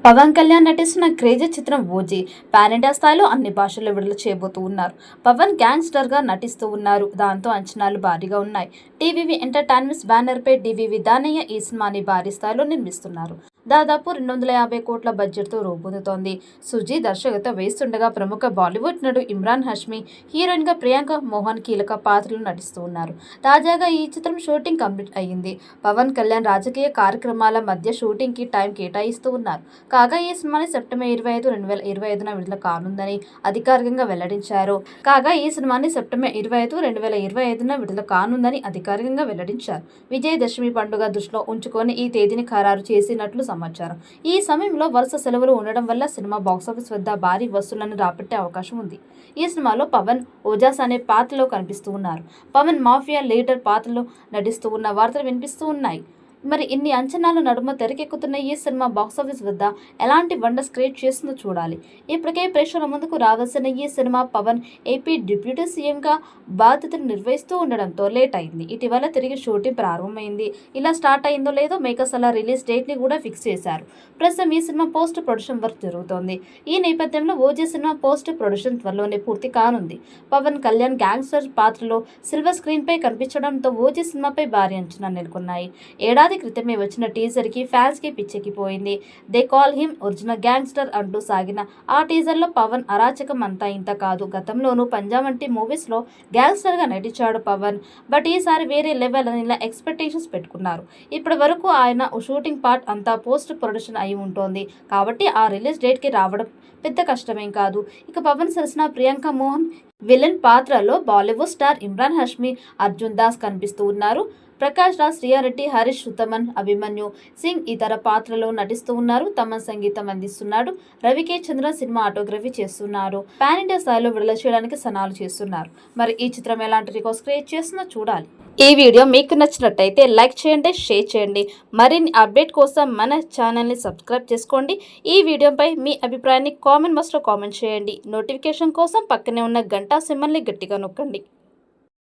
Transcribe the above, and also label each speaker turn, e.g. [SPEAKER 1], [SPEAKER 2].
[SPEAKER 1] పవన్ కళ్యాణ్ నటిస్తున్న క్రేజీ చిత్రం OG pan India స్థాయిలో అన్ని భాషల్లో విడుదల చేయబోతూ ఉన్నారు. పవన్ గ్యాంగ్స్టర్ గా నటిస్తూ ఉన్నారు. దాంతో అంచనాలు భారీగా ఉన్నాయి. టీవీవీ ఎంటర్టైన్మెంట్స్ బ్యానర్ పై డివివి దానయ్య ఈ సినిమాని భారీ స్థాయిలో నిర్మిస్తున్నారు. దాదాపు 250 కోట్ల బడ్జెట్తో రూపొందుతోంది. సుజీ దర్శకత్వం వేస్తుండగా ప్రముఖ బాలీవుడ్ నటుడు ఇమ్రాన్ హష్మీ, హీరోయిన్గా ప్రియాంక మోహన్ కీలక పాత్రలు నటిస్తూ ఉన్నారు. తాజాగా ఈ చిత్రం షూటింగ్ కంప్లీట్ అయ్యింది. పవన్ కళ్యాణ్ రాజకీయ కార్యక్రమాల మధ్య షూటింగ్ కి టైం కేటాయిస్తూ ఉన్నారు. కాగా ఈ సినిమాని సెప్టెంబర్ 25, 2025న విడుదల కానుందని అధికారికంగా వెల్లడించారు. విజయదశమి పండుగ దృష్టిలో ఉంచుకొని ఈ తేదీని ఖరారు చేసినట్లు సమాచారం. ఈ సమయంలో వరుస సెలవులు ఉండడం వల్ల సినిమా బాక్సాఫీస్ వద్ద భారీ వసూళ్లను రాబట్టే అవకాశం ఉంది. ఈ సినిమాలో పవన్ ఓజాస్ అనే పాత్రలో కనిపిస్తూ ఉన్నారు. పవన్ మాఫియా లీడర్ పాత్రలో నటిస్తూ ఉన్న వార్తలు వినిపిస్తూ ఉన్నాయి. మరి ఇన్ని అంచనాల నడుమ తెరకెక్కుతున్న ఈ సినిమా బాక్సాఫీస్ వద్ద ఎలాంటి వండర్స్ క్రియేట్ చేస్తుందో చూడాలి. ఇప్పటికే ప్రేక్షకుల ముందుకు రావాల్సిన ఈ సినిమా పవన్ ఏపీ డిప్యూటీ సీఎంగా బాధ్యతలు నిర్వహిస్తూ ఉండడంతో లేట్ అయింది. ఇటీవల తిరిగి షూటింగ్ ప్రారంభమైంది. ఇలా స్టార్ట్ అయిందో లేదో మేకర్స్ అలా రిలీజ్ డేట్ ని కూడా ఫిక్స్ చేశారు. ప్రస్తుతం ఈ సినిమా పోస్ట్ ప్రొడక్షన్ వర్క్ జరుగుతోంది. ఈ నేపథ్యంలో ఓజీ సినిమా పోస్ట్ ప్రొడక్షన్ త్వరలోనే పూర్తి కానుంది. పవన్ కళ్యాణ్ గ్యాంగ్స్టర్ పాత్రలో సిల్వర్ స్క్రీన్ పై కనిపించడంతో ఓజీ సినిమాపై భారీ అంచనాలు నెలకొన్నాయి. ఏడాది క్రితమే వచ్చిన టీజర్ కి ఫ్యాన్స్ కి పిచ్చెక్కిపోయింది. They call him original gangster అంటూ సాగిన ఆ టీజర్ లో పవన్ అరాచకం అంతా ఇంత కాదు. గతంలోనూ పంజాబ్ వంటి మూవీస్ లో గ్యాంగ్స్టర్ గా నటించాడు పవన్. బట్ ఈసారి వేరే లెవెల్ అని ఇలా ఎక్స్పెక్టేషన్స్ పెట్టుకున్నారు. ఇప్పటి వరకు ఆయన షూటింగ్ పార్ట్ అంతా పోస్ట్ ప్రొడక్షన్ అయి ఉంటుంది. కాబట్టి ఆ రిలీజ్ డేట్ కి రావడం పెద్ద కష్టమేం కాదు. ఇక పవన్ సరసన ప్రియాంక మోహన్ విలన్ పాత్రలో బాలీవుడ్ స్టార్ ఇమ్రాన్ హష్మీ, అర్జున్ దాస్ కనిపిస్తూ ఉన్నారు. ప్రకాష్ రాజ్, శ్రీయారెడ్డి, హరీష్, సుతమన్, అభిమన్యు సింగ్ ఇతర పాత్రలో నటిస్తూ ఉన్నారు. తమన్ సంగీతం అందిస్తున్నాడు. రవికే చంద్ర సినిమా ఆటోగ్రఫీ చేస్తున్నారు. పాన్ ఇండియా స్థాయిలో విడుదల చేయడానికి సన్నాహాలు చేస్తున్నారు. మరి ఈ చిత్రం ఎలాంటి రికార్డ్స్ క్రియేట్ చేస్తుందో చూడాలి. ఈ వీడియో మీకు నచ్చినట్టయితే లైక్ చేయండి, షేర్ చేయండి. మరిన్ని అప్డేట్ కోసం మన ఛానల్ని సబ్స్క్రైబ్ చేసుకోండి. ఈ వీడియోపై మీ అభిప్రాయాన్ని కామెంట్ బాక్స్లో కామెంట్ చేయండి. నోటిఫికేషన్ కోసం పక్కనే ఉన్న గంట సింబల్ని గట్టిగా నొక్కండి.